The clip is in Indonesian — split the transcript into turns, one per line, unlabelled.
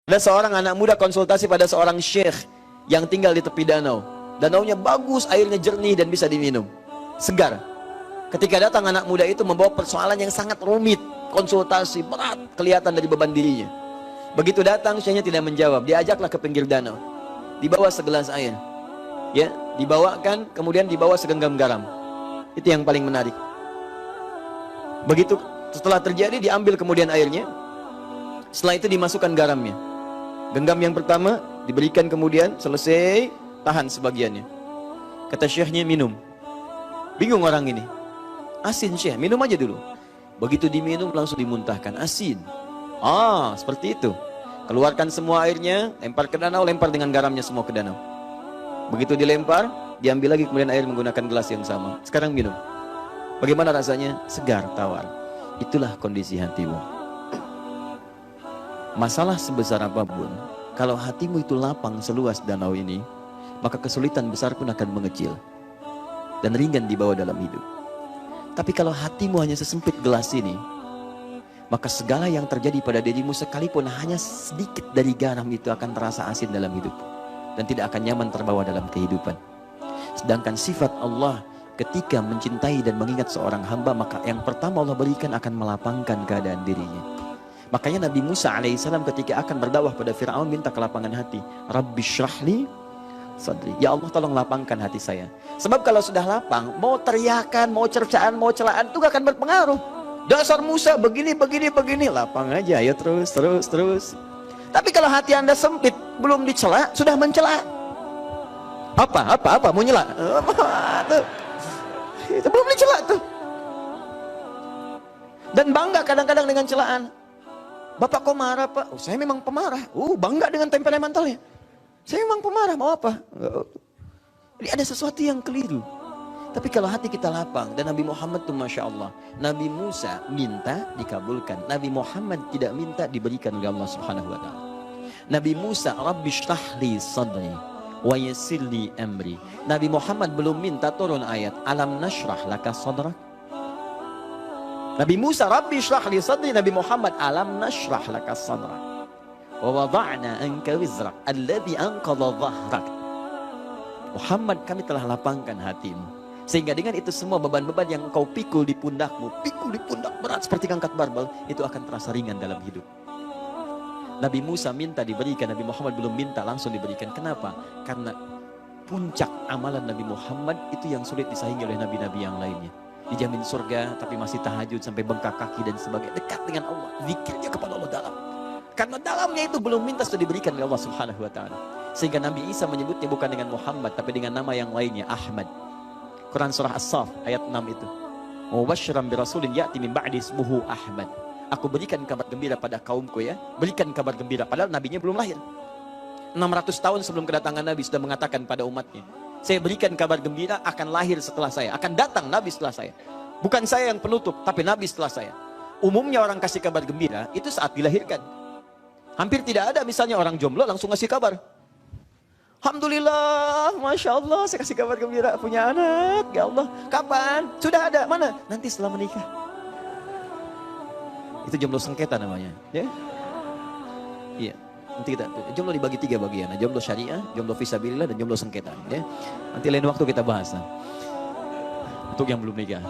Ada seorang anak muda konsultasi pada seorang syekh yang tinggal di tepi danau. Danaunya bagus, airnya jernih dan bisa diminum, segar. Ketika datang anak muda itu membawa persoalan yang sangat rumit, konsultasi berat, kelihatan dari beban dirinya. Begitu datang, syekhnya tidak menjawab. Diajaklah ke pinggir danau, dibawa segelas air, ya, dibawakan, kemudian dibawa segenggam garam. Itu yang paling menarik. Begitu setelah terjadi, diambil kemudian airnya. Setelah itu dimasukkan garamnya. Genggam yang pertama diberikan, kemudian selesai, tahan sebagiannya. Kata syekhnya, minum. Bingung orang ini. Asin syekh, minum aja dulu. Begitu diminum langsung dimuntahkan, asin. Seperti itu. Keluarkan semua airnya, lempar ke danau, lempar dengan garamnya semua ke danau. Begitu dilempar, diambil lagi kemudian air menggunakan gelas yang sama. Sekarang minum. Bagaimana rasanya? Segar, tawar. Itulah kondisi hatimu. Masalah sebesar apapun, kalau hatimu itu lapang seluas danau ini, maka kesulitan besar pun akan mengecil dan ringan dibawa dalam hidup. Tapi kalau hatimu hanya sesempit gelas ini, maka segala yang terjadi pada dirimu sekalipun hanya sedikit dari garam itu akan terasa asin dalam hidup dan tidak akan nyaman terbawa dalam kehidupan. Sedangkan sifat Allah ketika mencintai dan mengingat seorang hamba, maka yang pertama Allah berikan akan melapangkan keadaan dirinya. Makanya Nabi Musa alaihissalam ketika akan berdakwah pada Fir'aun minta kelapangan hati. Rabbi syrahli sadri. Ya Allah, tolong lapangkan hati saya. Sebab kalau sudah lapang, mau teriakan, mau cercaan, mau celaan itu gak akan berpengaruh. Dasar Musa begini. Lapang aja, ya terus. Tapi kalau hati anda sempit, belum dicela, sudah mencela. Apa? Mau nyela? Itu belum dicela tuh. Dan bangga kadang-kadang dengan celaan. Bapak kok marah, Pak? Saya memang pemarah. Bangga dengan temperamentalnya. Saya memang pemarah, mau apa? Jadi ada sesuatu yang keliru. Tapi kalau hati kita lapang, dan Nabi Muhammad tuh Masya Allah, Nabi Musa minta dikabulkan, Nabi Muhammad tidak minta diberikan oleh Allah Subhanahu wa Ta'ala. Nabi Musa, Rabbi shrahli sadri wa yassirli amri. Nabi Muhammad belum minta turun ayat alam nashrah laka sadrak. Nabi Musa, Rabbi shrah li sadri. Nabi Muhammad, alam nashrah laka sadrak wa wada'na anka wizrak alladhi anqadha dhahrak. Muhammad, kami telah lapangkan hatimu, sehingga dengan itu semua beban-beban yang engkau pikul di pundakmu, pikul di pundak berat seperti angkat barbel, itu akan terasa ringan dalam hidup. Nabi Musa minta diberikan, Nabi Muhammad belum minta, langsung diberikan. Kenapa? Karena puncak amalan Nabi Muhammad itu yang sulit disaingi oleh nabi-nabi yang lainnya. Dijamin surga tapi masih tahajud sampai bengkak kaki dan sebagainya, dekat dengan Allah, zikirnya kepada Allah dalam. Karena dalamnya itu belum minta, sudah diberikan oleh Allah Subhanahu wa Ta'ala. Sehingga Nabi Isa menyebutnya bukan dengan Muhammad tapi dengan nama yang lainnya, Ahmad. Quran surah As-Saff ayat 6 itu. Mubasysyiran birasulin ya'ti min ba'di ismuhu Ahmad. Aku berikan kabar gembira pada kaumku, ya. Berikan kabar gembira, padahal nabinya belum lahir. 600 tahun sebelum kedatangan Nabi sudah mengatakan pada umatnya, saya berikan kabar gembira akan lahir setelah saya, akan datang Nabi setelah saya. Bukan saya yang penutup, tapi Nabi setelah saya. Umumnya orang kasih kabar gembira itu saat dilahirkan. Hampir tidak ada misalnya orang jomblo langsung ngasih kabar. Alhamdulillah, Masya Allah, saya kasih kabar gembira, punya anak, ya Allah. Kapan? Sudah ada, mana? Nanti setelah menikah. Itu jomblo sengketa namanya, ya. Iya. Nanti kita, jomblo dibagi 3 bagian, jomblo syariah, jomblo fisabilillah, dan jomblo sengketa, ya. Nanti lain waktu kita bahas, untuk yang belum nikah.